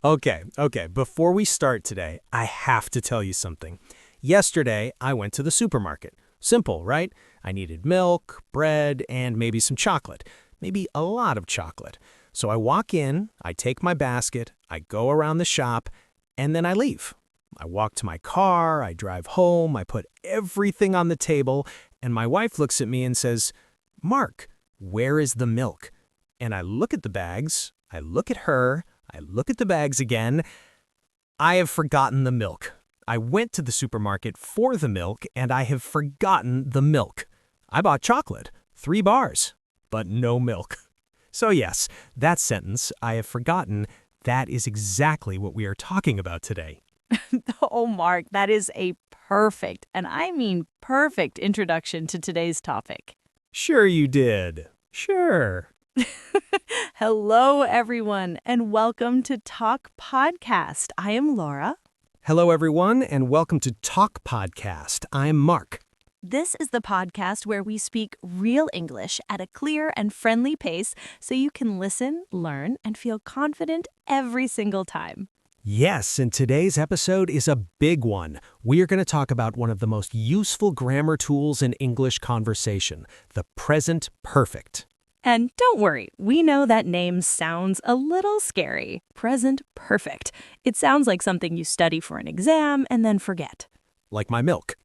Okay. Before we start today, I have to tell you something. Yesterday, I went to the supermarket. Simple, right? I needed milk, bread, and maybe some chocolate. Maybe a lot of chocolate. So I walk in, I take my basket, I go around the shop, and then I leave. I walk to my car, I drive home, I put everything on the table, and my wife looks at me and says, "Mark, where is the milk?" And I look at the bags, I look at her, I look at the bags again. I have forgotten the milk. I went to the supermarket for the milk, and I have forgotten the milk. I bought chocolate, 3 bars, but no milk. So yes, that sentence, I have forgotten, that is exactly what we are talking about today. Oh, Mark, that is a perfect, and I mean perfect introduction to today's topic. Sure you did. Sure. Hello, everyone, and welcome to Talk Podcast. I am Laura. Hello everyone, and welcome to Talk Podcast. I'm Mark. This is the podcast where we speak real English at a clear and friendly pace so you can listen, learn, and feel confident every single time. Yes, and today's episode is a big one. We are going to talk about one of the most useful grammar tools in English conversation, the present perfect. And don't worry, we know that name sounds a little scary. Present perfect. It sounds like something you study for an exam and then forget. Like my milk.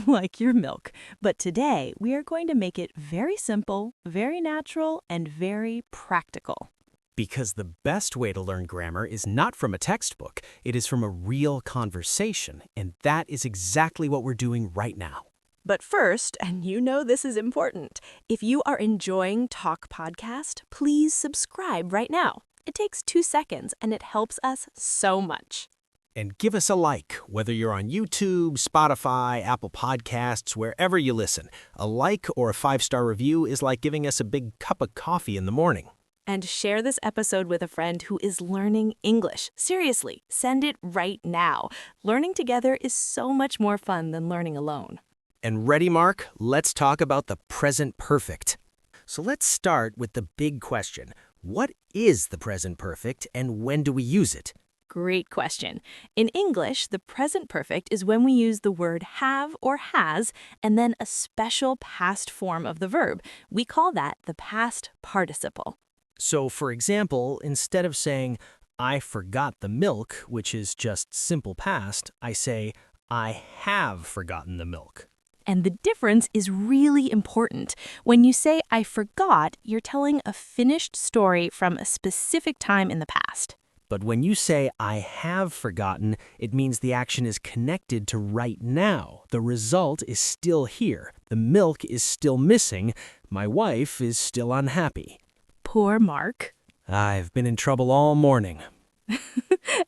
Like your milk. But today, we are going to make it very simple, very natural, and very practical. Because the best way to learn grammar is not from a textbook, it is from a real conversation, and that is exactly what we're doing right now. But first, and you know this is important, if you are enjoying Talk Podcast, please subscribe right now. It takes 2 seconds, and it helps us so much. And give us a like, whether you're on YouTube, Spotify, Apple Podcasts, wherever you listen. A like or a 5-star review is like giving us a big cup of coffee in the morning. And share this episode with a friend who is learning English. Seriously, send it right now. Learning together is so much more fun than learning alone. And ready, Mark? Let's talk about the present perfect. So let's start with the big question. What is the present perfect and when do we use it? Great question. In English, the present perfect is when we use the word have or has and then a special past form of the verb. We call that the past participle. So, for example, instead of saying, I forgot the milk, which is just simple past, I say, I have forgotten the milk. And the difference is really important. When you say I forgot, you're telling a finished story from a specific time in the past. But when you say I have forgotten, it means the action is connected to right now. The result is still here. The milk is still missing. My wife is still unhappy. Poor Mark. I've been in trouble all morning.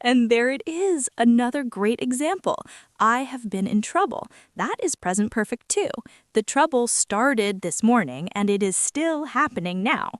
And there it is, another great example. I have been in trouble. That is present perfect too. The trouble started this morning and it is still happening now.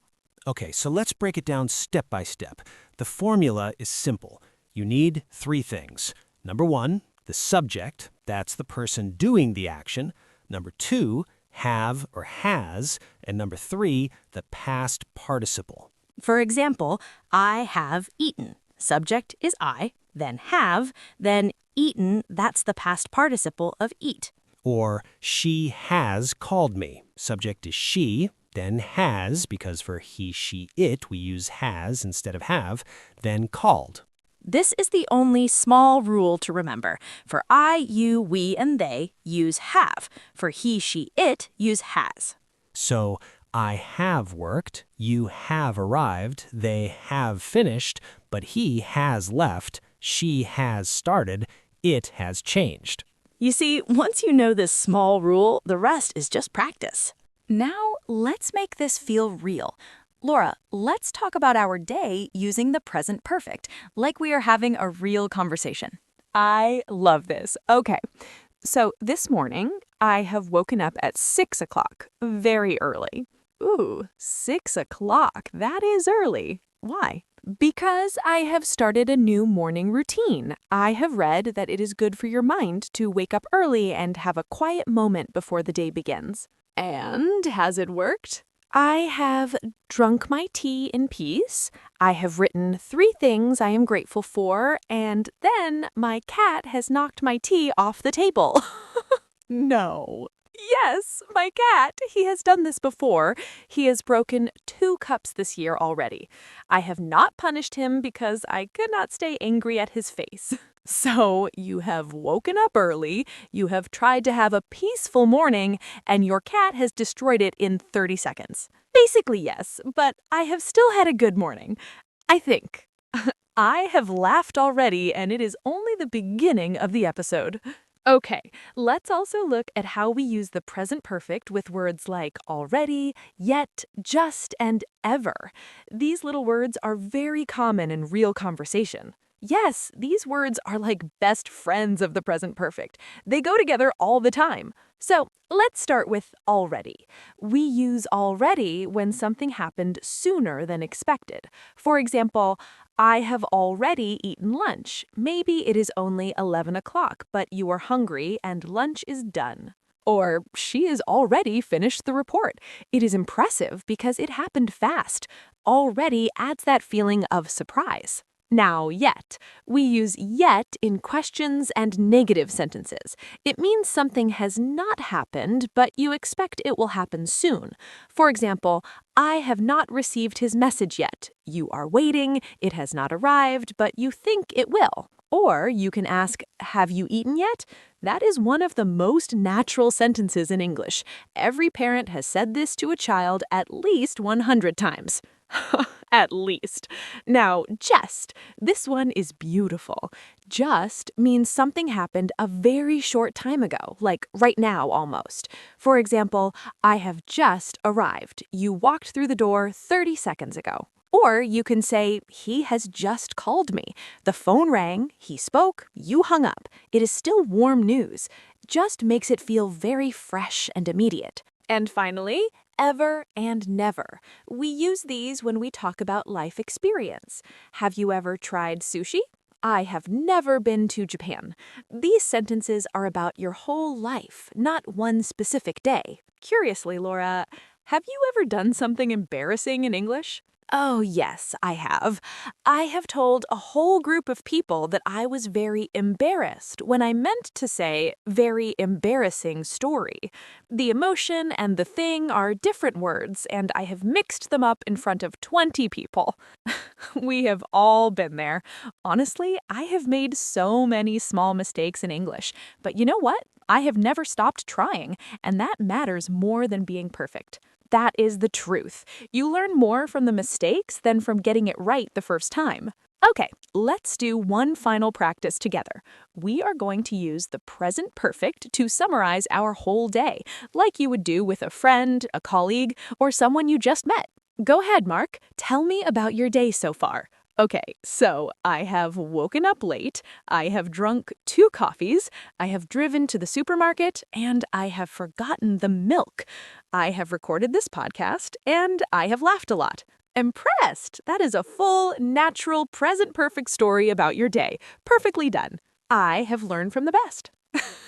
Okay, so let's break it down step by step. The formula is simple. You need 3 things. Number 1, the subject. That's the person doing the action. Number 2, have or has. And number 3, the past participle. For example, I have eaten. Subject is I, then have, then eaten, that's the past participle of eat. Or she has called me. Subject is she, then has, because for he, she, it, we use has instead of have, then called. This is the only small rule to remember. For I, you, we, and they, use have. For he, she, it, use has. So, I have worked, you have arrived, they have finished, but he has left, she has started, it has changed. You see, once you know this small rule, the rest is just practice. Now, let's make this feel real. Laura, let's talk about our day using the present perfect, like we are having a real conversation. I love this. Okay, so this morning, I have woken up at 6 o'clock, very early. Ooh, 6 o'clock, that is early. Why? Because I have started a new morning routine. I have read that it is good for your mind to wake up early and have a quiet moment before the day begins. And has it worked? I have drunk my tea in peace. I have written 3 things I am grateful for, and then my cat has knocked my tea off the table. No. Yes, my cat. He has done this before. He has broken 2 cups this year already. I have not punished him because I could not stay angry at his face. So, you have woken up early, you have tried to have a peaceful morning, and your cat has destroyed it in 30 seconds. Basically, yes, but I have still had a good morning. I think. I have laughed already, and it is only the beginning of the episode. Okay, let's also look at how we use the present perfect with words like already, yet, just, and ever. These little words are very common in real conversation. Yes, these words are like best friends of the present perfect. They go together all the time. So let's start with already. We use already when something happened sooner than expected. For example, I have already eaten lunch. Maybe it is only 11 o'clock, but you are hungry and lunch is done. Or she has already finished the report. It is impressive because it happened fast. Already adds that feeling of surprise. Now, yet. We use yet in questions and negative sentences. It means something has not happened, but you expect it will happen soon. For example, I have not received his message yet. You are waiting, it has not arrived, but you think it will. Or you can ask, have you eaten yet? That is one of the most natural sentences in English. Every parent has said this to a child at least 100 times. At least. Now, just. This one is beautiful. Just means something happened a very short time ago, like right now almost. For example, I have just arrived. You walked through the door 30 seconds ago. Or you can say, he has just called me. The phone rang, he spoke, you hung up. It is still warm news. Just makes it feel very fresh and immediate. And finally, ever and never. We use these when we talk about life experience. Have you ever tried sushi? I have never been to Japan. These sentences are about your whole life, not one specific day. Curiously, Laura, have you ever done something embarrassing in English? Oh, yes, I have. I have told a whole group of people that I was very embarrassed when I meant to say very embarrassing story. The emotion and the thing are different words, and I have mixed them up in front of 20 people. We have all been there. Honestly, I have made so many small mistakes in English, but you know what? I have never stopped trying, and that matters more than being perfect. That is the truth. You learn more from the mistakes than from getting it right the first time. Okay, let's do one final practice together. We are going to use the present perfect to summarize our whole day, like you would do with a friend, a colleague, or someone you just met. Go ahead, Mark. Tell me about your day so far. Okay, so I have woken up late, I have drunk 2 coffees, I have driven to the supermarket, and I have forgotten the milk. I have recorded this podcast, and I have laughed a lot. Impressed! That is a full, natural, present perfect story about your day. Perfectly done. I have learned from the best.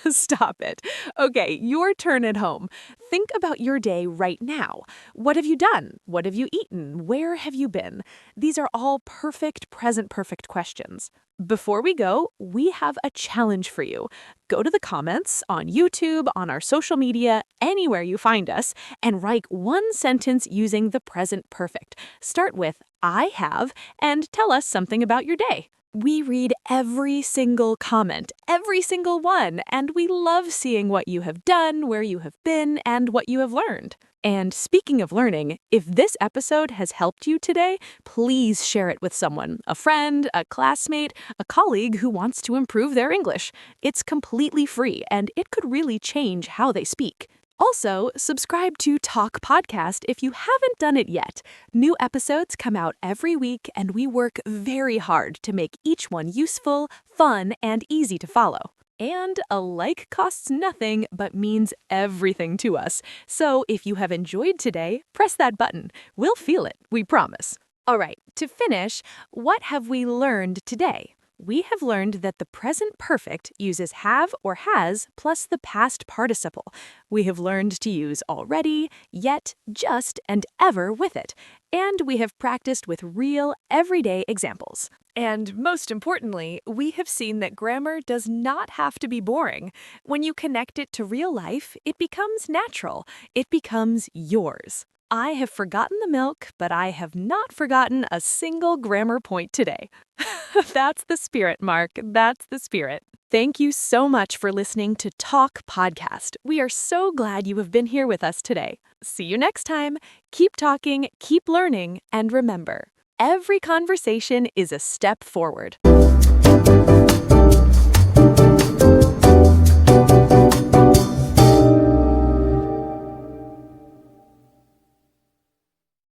Stop it. Okay, your turn at home. Think about your day right now. What have you done? What have you eaten? Where have you been? These are all perfect, present perfect questions. Before we go, we have a challenge for you. Go to the comments on YouTube, on our social media, anywhere you find us, and write one sentence using the present perfect. Start with I have, and tell us something about your day. We read every single comment, every single one, and we love seeing what you have done, where you have been, and what you have learned. And speaking of learning, if this episode has helped you today, please share it with someone, a friend, a classmate, a colleague who wants to improve their English. It's completely free, and it could really change how they speak. Also, subscribe to Talk Podcast if you haven't done it yet. New episodes come out every week, and we work very hard to make each one useful, fun, and easy to follow. And a like costs nothing but means everything to us. So if you have enjoyed today, press that button. We'll feel it, we promise. All right, to finish, what have we learned today? We have learned that the present perfect uses have or has plus the past participle. We have learned to use already, yet, just, and ever with it. And we have practiced with real, everyday examples. And most importantly, we have seen that grammar does not have to be boring. When you connect it to real life, it becomes natural. It becomes yours. I have forgotten the milk, but I have not forgotten a single grammar point today. That's the spirit, Mark. That's the spirit. Thank you so much for listening to Talk Podcast. We are so glad you have been here with us today. See you next time. Keep talking, keep learning, and remember, every conversation is a step forward.